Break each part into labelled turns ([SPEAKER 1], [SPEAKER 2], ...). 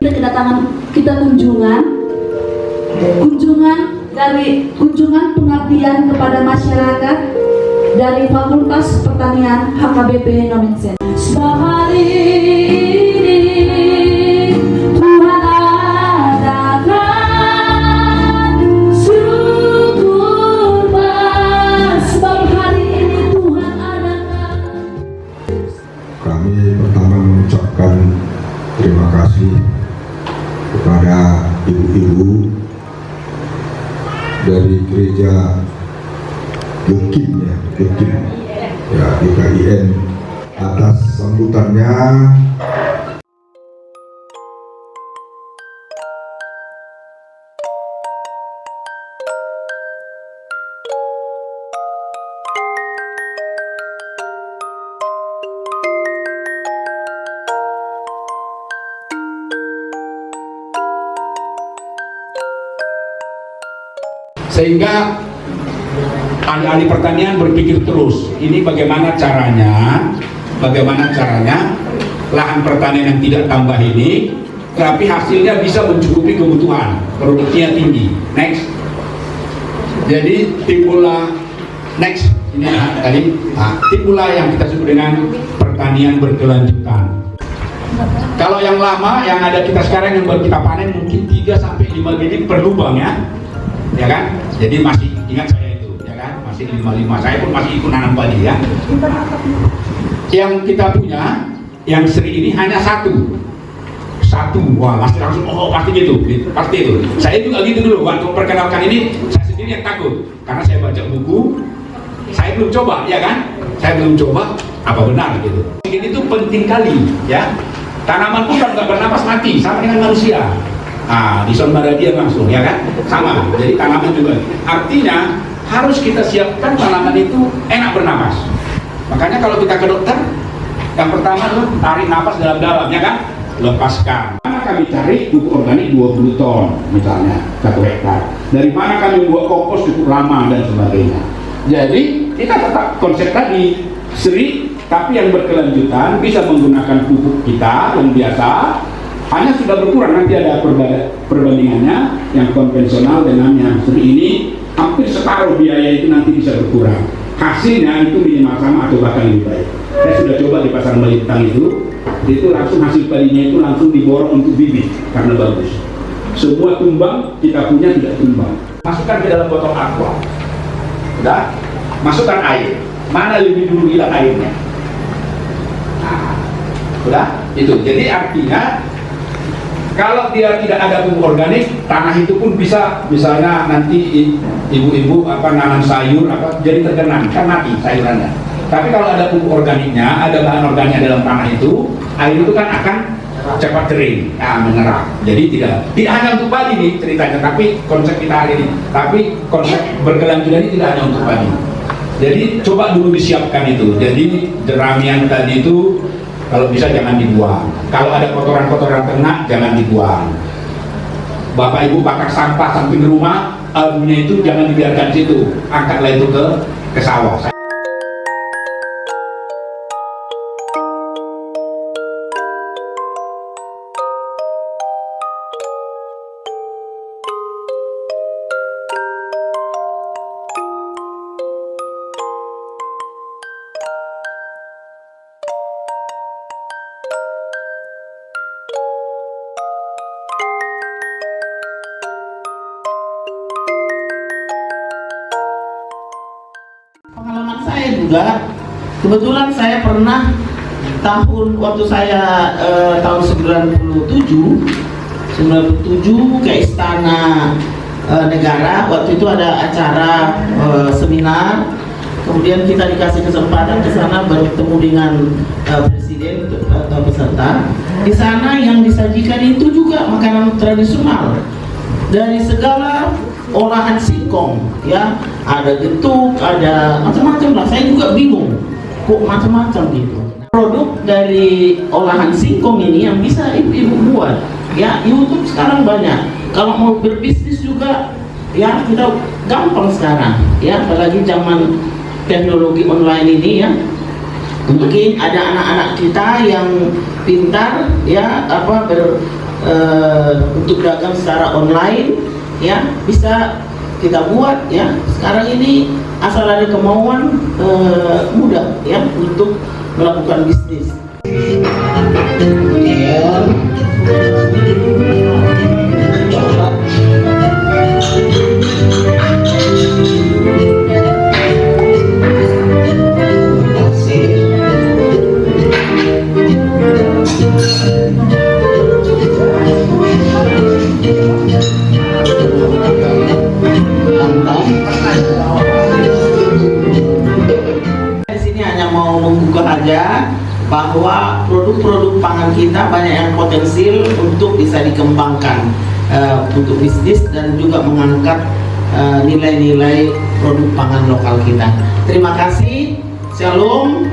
[SPEAKER 1] Kedatangan kita kunjungan pengabdian kepada masyarakat dari Fakultas Pertanian HKBP Nomensen. Sehari ini Tuhan adakan syukur Mas, sebab hari ini Tuhan adakan.
[SPEAKER 2] Kami pertama mengucapkan terima kasih kepada ibu-ibu dari gereja GKIN GKIN atas sambutannya.
[SPEAKER 3] Sehingga ahli-ahli pertanian berpikir terus, ini bagaimana caranya lahan pertanian yang tidak tambah ini, tapi hasilnya bisa mencukupi kebutuhan, produknya tinggi. Next. Jadi timbullah timbullah yang kita sebut dengan pertanian berkelanjutan. Kalau yang lama yang ada kita sekarang yang baru kita panen mungkin 3-5 bibit per lubang ya kan? Jadi masih ingat saya itu, ya kan? Masih 5-5. Saya pun masih ikut nanam padi ya. Yang kita punya, yang seri ini hanya satu. Wah, pasti langsung, pasti gitu, pasti itu. Saya juga gitu dulu. Waktu perkenalkan ini, saya sendiri yang takut, karena saya baca buku, saya belum coba, ya kan? Saya belum coba, apa benar gitu. Ini tuh penting kali, ya. Tanaman pun nggak bernapas mati, sama dengan manusia. Di sonbaradian langsung, ya kan? Sama, jadi tanaman juga. Artinya, harus kita siapkan tanaman itu enak bernapas. Makanya kalau kita ke dokter, yang pertama tuh tarik napas dalam-dalam, ya kan? Lepaskan. Mana kami cari pupuk organik 20 ton, misalnya, 1 hektar. Dari mana kami membuat kompos cukup lama, dan sebagainya. Jadi, kita tetap konsep tadi, seri, tapi yang berkelanjutan, bisa menggunakan pupuk kita yang biasa, hanya sudah berkurang, nanti ada perbandingannya yang konvensional dengan yang seri ini hampir separuh biaya itu nanti bisa berkurang, hasilnya itu minimal sama atau bahkan lebih baik. Saya sudah coba di pasar Melintang itu langsung hasil padinya itu langsung diborong untuk bibit karena bagus. Semua tumbang kita punya tidak tumbang. Masukkan ke dalam botol aqua, udah, masukkan air, mana lebih dulu hilang airnya, udah itu. Jadi artinya kalau dia tidak ada pupuk organik, tanah itu pun bisa, misalnya nanti ibu-ibu nanam sayur jadi tergenang, kan mati sayurannya. Tapi kalau ada pupuk organiknya, ada bahan organik dalam tanah itu, air itu kan akan cepat kering, menyerap. Jadi tidak hanya untuk padi nih ceritanya, tapi konsep kita hari ini, tapi konsep berkelanjutan ini tidak hanya untuk padi. Jadi coba dulu disiapkan itu. Jadi jeramian tadi itu kalau bisa jangan dibuang. Kalau ada kotoran-kotoran ternak jangan dibuang. Bapak Ibu bakar sampah samping rumah, abunya itu jangan dibiarkan situ. Angkatlah itu ke sawah.
[SPEAKER 4] Pengalaman saya juga, kebetulan saya pernah waktu saya tahun 97 ke Istana Negara. Waktu itu ada acara seminar, kemudian kita dikasih kesempatan ke sana bertemu dengan presiden atau peserta. Di sana yang disajikan itu juga makanan tradisional dari segala olahan singkong, ya, ada getuk, ada macam-macam lah. Saya juga bingung kok macam-macam gitu. Produk dari olahan singkong ini yang bisa ibu-ibu buat, ya. YouTube sekarang banyak. Kalau mau berbisnis juga, ya, kita gampang sekarang, ya, apalagi zaman teknologi online ini, ya. Mungkin ada anak-anak kita yang pintar, ya, untuk dagang secara online, ya, bisa kita buat, ya. Sekarang ini asal ada kemauan, mudah, ya, untuk melakukan bisnis. Bahwa produk-produk pangan kita banyak yang potensial untuk bisa dikembangkan untuk bisnis dan juga mengangkat nilai-nilai produk pangan lokal kita. Terima kasih. Shalom.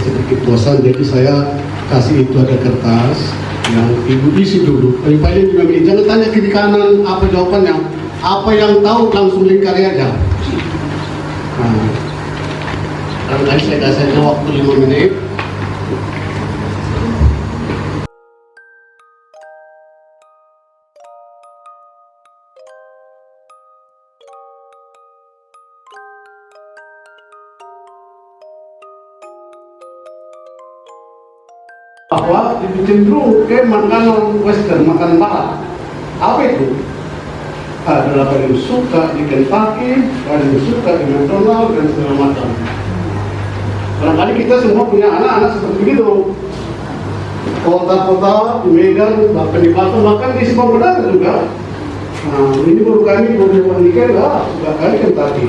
[SPEAKER 5] Sedikit bosan, jadi saya kasih itu ada kertas yang ibu isi dulu. Paling-paling 5 menit. Jangan tanya kiri kanan apa jawabannya. Apa yang tahu langsung lingkari aja. Nah, karena tadi saya kasih waktu 5 menit. Bahwa lebih cenderung ke makanan western, makanan barat. Apa itu? Ada yang suka di Kentucky, ada yang suka di McDonald dan segala macam. Barangkali kita semua punya anak-anak seperti itu. Kota-kota di Medan, bahkan di Batu, bahkan di Simpang Pedagang juga. Nah, ini baru kami nikah lah, suka kali Kentucky.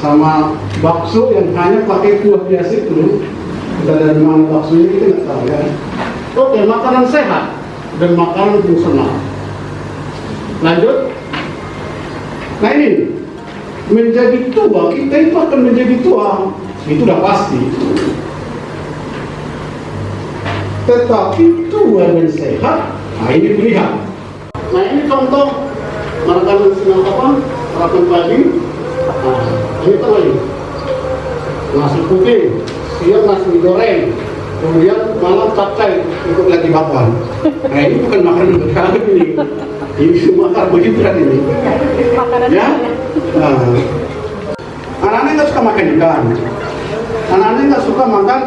[SPEAKER 5] Sama bakso yang hanya pakai kuah biasa itu. Kita dari mana baksonya kita nggak tahu, ya. Oke, makanan sehat dan makanan fungsional. Lanjut. Nah ini menjadi tua, kita itu akan menjadi tua, itu udah pasti. Tetapi tua dan sehat, nah ini pilihan. Nah ini contoh makanan siang apa? Sarapan pagi. Nah, ini kan lagi nasi putih. Siang nasi goreng, kemudian malam capcay untuk lagi bakwan. Nah ini bukan makanan berat ini semua karbohidrat ini. Ya, anak-anak nggak suka makan ikan, anak-anak nggak suka makan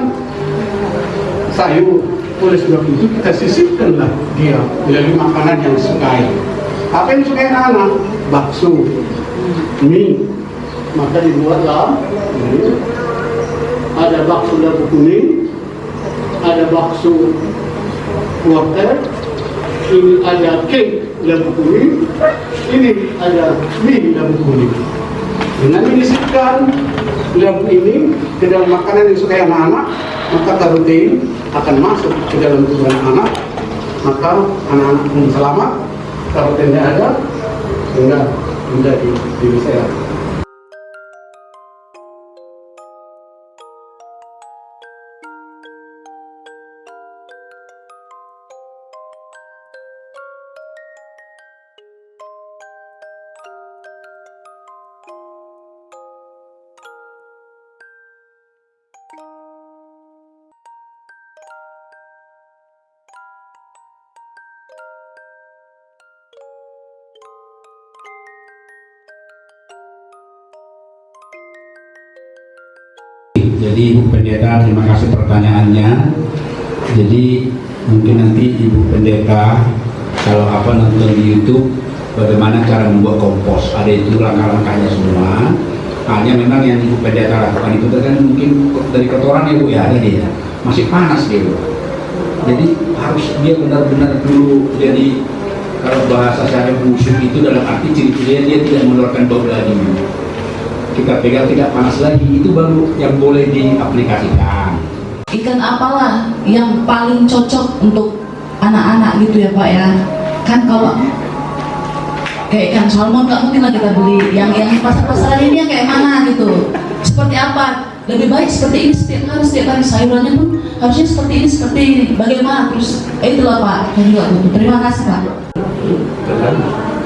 [SPEAKER 5] sayur. Oleh sebab itu kita sisipkanlah dia melalui makanan yang disukai. Apa yang disukai anak-anak? Bakso, mie, maka dibuatlah. Ada bakso labu kuning, ada bakso wortel, ini ada cake labu kuning, ini ada mie labu kuning. Dengan menyisipkan labu ini ke dalam makanan yang disukai anak-anak, maka protein akan masuk ke dalam tubuh anak, maka anak-anak pun selamat, proteinnya ada, sehingga menjadi diri sehat.
[SPEAKER 3] Jadi Ibu Pendeta, terima kasih pertanyaannya. Jadi mungkin nanti Ibu Pendeta kalau nonton di YouTube bagaimana cara membuat kompos, ada itu langkah-langkahnya semua. Hanya memang yang Ibu Pendeta lakukan itu kan mungkin dari kotoran ya Bu ya, ada dia masih panas gitu. Jadi harus dia benar-benar dulu jadi, kalau bahasa saya busuk itu dalam arti ciri-cirinya dia tidak mengeluarkan bau lagi. Kita pegang tidak panas lagi, itu baru yang boleh diaplikasikan.
[SPEAKER 1] Ikan apalah yang paling cocok untuk anak-anak gitu ya Pak ya? Kan kalau kayak ikan salmon nggak mungkin lah kita beli yang pasar-pasar ini yang kayak mana gitu. Seperti apa? Lebih baik seperti ini setiap hari sayurannya pun harusnya seperti ini. Bagaimana? Terus itulah Pak, saya juga butuh. Terima kasih Pak.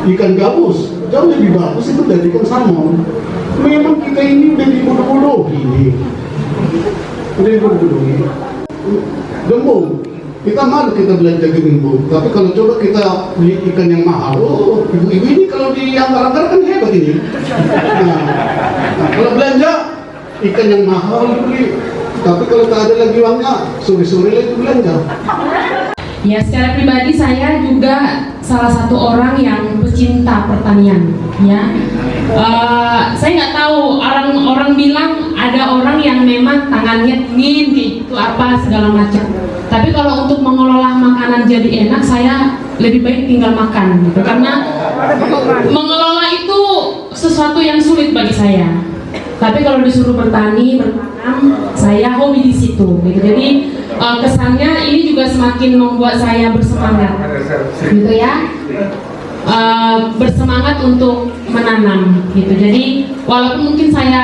[SPEAKER 5] Ikan gabus jauh lebih bagus itu dari ikan salmon. Memang kita ini udah dibodoh-bodohi ini. Udah dibodoh-bodohi. Gembung. Kita malu kita belanja gembung. Tapi kalau coba kita beli ikan yang mahal, oh ibu-ibu ini kalau dianggar-anggar kan hebat ini. Nah, kalau belanja ikan yang mahal dibeli. Tapi kalau tak ada lagi uangnya, sore-sore lagi belanja.
[SPEAKER 6] Ya, secara pribadi saya juga salah satu orang yang pecinta pertanian. Ya, saya nggak tahu orang bilang ada orang yang memang tangannya dingin gitu apa segala macam. Tapi kalau untuk mengelola makanan jadi enak, saya lebih baik tinggal makan gitu. Karena mengelola itu sesuatu yang sulit bagi saya. Tapi kalau disuruh bertani, bertanam, saya hobi di situ. Gitu. Jadi kesannya ini juga semakin membuat saya bersemangat, gitu ya, bersemangat untuk menanam. Gitu. Jadi walaupun mungkin saya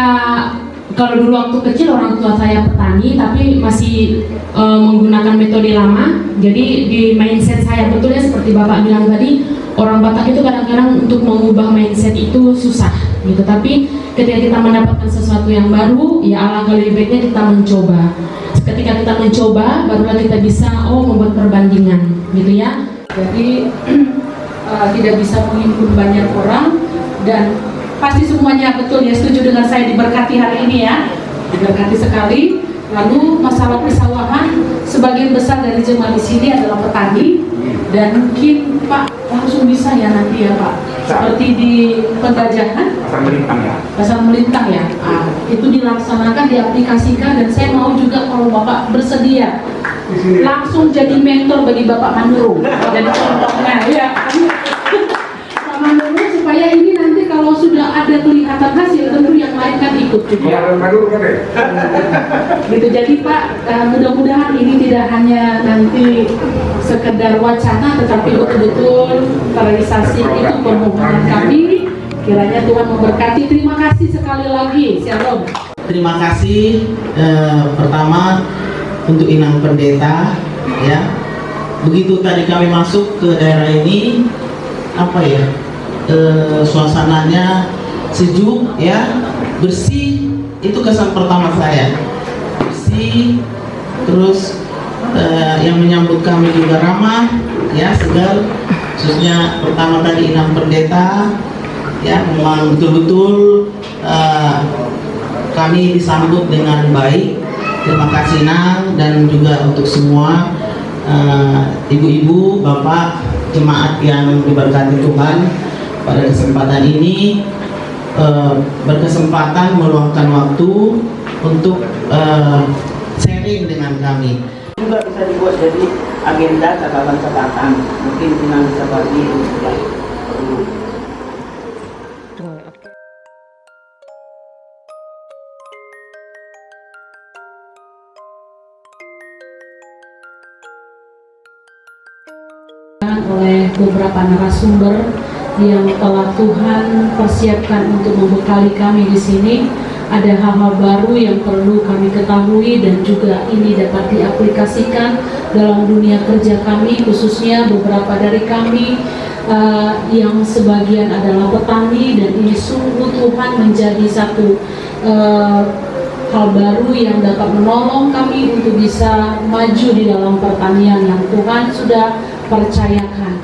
[SPEAKER 6] kalau dulu waktu kecil orang tua saya petani, tapi masih menggunakan metode lama. Jadi di mindset saya betulnya seperti Bapak bilang tadi, orang Batak itu kadang-kadang untuk mengubah mindset itu susah, gitu. Tapi ketika kita mendapatkan sesuatu yang baru, ya alangkah lebih baiknya kita mencoba. Ketika kita mencoba, barulah kita bisa membuat perbandingan, gitu ya. Jadi tidak bisa menghimpun banyak orang, dan pasti semuanya betul ya, setuju dengan saya, diberkati hari ini ya, diberkati sekali. Lalu masalah persawahan, sebagian besar dari jemaah di sini adalah petani, dan mungkin Pak langsung bisa ya nanti ya Pak, seperti di Pendajahan, pasar melintang ya, itu dilaksanakan, diaplikasikan, dan saya mau juga kalau Bapak bersedia langsung jadi mentor bagi Bapak Manuru, jadi contohnya ya. Pak Manuru supaya ini nanti kalau sudah ada kelihatan hasil, tentu yang lain kan ikut juga. Gitu. Jadi Pak, mudah-mudahan ini tidak hanya nanti sekedar wacana, tetapi betul-betul terrealisasi. Itu permohonan kami. Kiranya Tuhan memberkati. Terima kasih sekali lagi. Shalom.
[SPEAKER 4] Terima kasih pertama untuk Inang Pendeta ya. Begitu tadi kami masuk ke daerah ini, apa ya, suasananya sejuk ya, bersih. Itu kesan pertama saya, bersih. Terus yang menyambut kami juga ramah ya, segar. Khususnya pertama tadi Inang Pendeta ya, memang betul-betul kami disambut dengan baik. Terima kasih Nang, dan juga untuk semua ibu-ibu, bapak, jemaat yang diberkati Tuhan. Pada kesempatan ini berkesempatan meluangkan waktu untuk sharing dengan kami. Juga bisa dibuat jadi agenda catatan-catatan. Mungkin Inang bisa bagi ya.
[SPEAKER 6] Oleh beberapa narasumber yang telah Tuhan persiapkan untuk membekali kami di sini. Ada hal-hal baru yang perlu kami ketahui dan juga ini dapat diaplikasikan dalam dunia kerja kami, khususnya beberapa dari kami yang sebagian adalah petani, dan ini sungguh Tuhan menjadi satu hal baru yang dapat menolong kami untuk bisa maju di dalam pertanian yang Tuhan sudah percayakan.